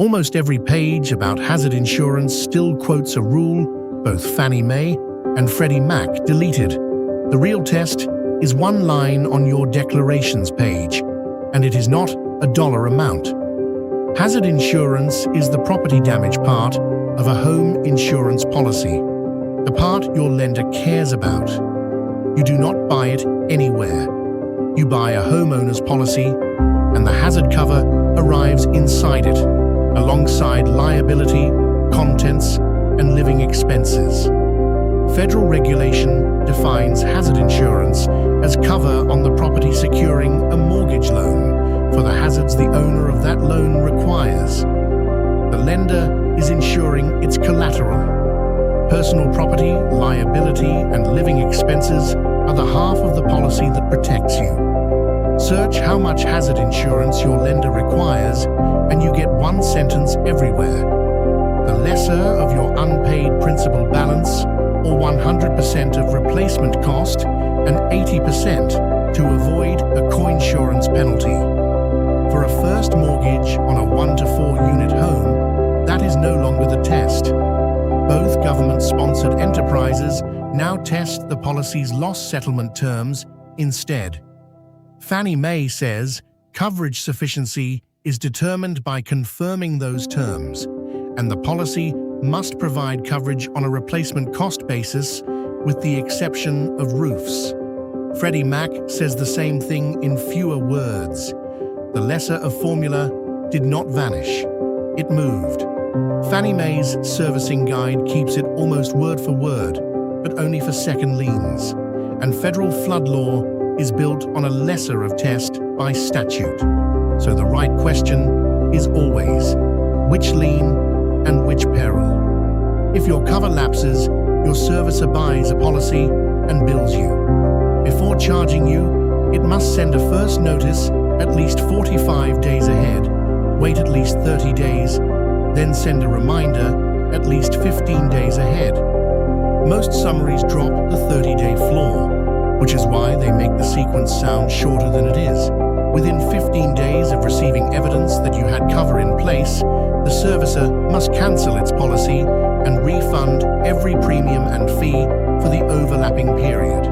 Almost every page about hazard insurance still quotes a rule both Fannie Mae and Freddie Mac deleted. The real test is one line on your declarations page, and it is not a dollar amount. Hazard insurance is the property damage part of a home insurance policy, the part your lender cares about. You do not buy it anywhere. You buy a homeowner's policy, and the hazard cover arrives inside it, alongside liability, contents, and living expenses. Federal regulation defines hazard insurance as cover on the property securing a mortgage loan for the hazards the owner of that loan requires. The lender is insuring its collateral. Personal property, liability, and living expenses are the half of the policy that protects you. Search how much hazard insurance your lender requires, and you get one sentence everywhere. The lesser of your unpaid principal balance, or 100% of replacement cost, and 80% to avoid a coinsurance penalty. For a first mortgage on a 1 to 4 unit home, that is no longer the test. Both government-sponsored enterprises now test the policy's loss settlement terms instead. Fannie Mae says coverage sufficiency is determined by confirming those terms, and the policy must provide coverage on a replacement cost basis, with the exception of roofs. Freddie Mac says the same thing in fewer words. The lesser of formula did not vanish. It moved. Fannie Mae's servicing guide keeps it almost word for word, but only for second liens, and federal flood law is built on a lesser of test by statute. So the right question is always, which lien and which peril? If your cover lapses, your servicer buys a policy and bills you. Before charging you, it must send a first notice at least 45 days ahead, wait at least 30 days, then send a reminder at least 15 days ahead. Most summaries drop the 30-day floor, which is why they make the sequence sound shorter than it is. Within 15 days of receiving evidence that you had cover in place, the servicer must cancel its policy and refund every premium and fee for the overlapping period.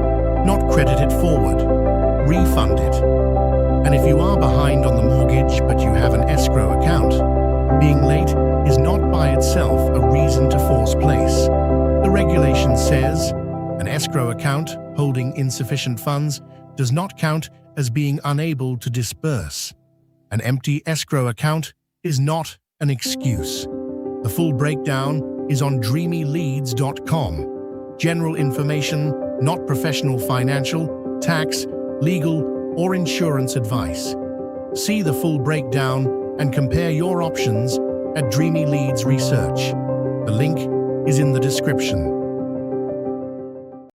Not credit it forward, refund it. And if you are behind on the mortgage but you have an escrow account, being late is not by itself a reason to force place. The regulation says an escrow account holding insufficient funds does not count as being unable to disburse. An empty escrow account is not an excuse. The full breakdown is on dreamyleads.com. General information, not professional financial, tax, legal, or insurance advice. See the full breakdown and compare your options at Dreamy Leads Research. The link is in the description.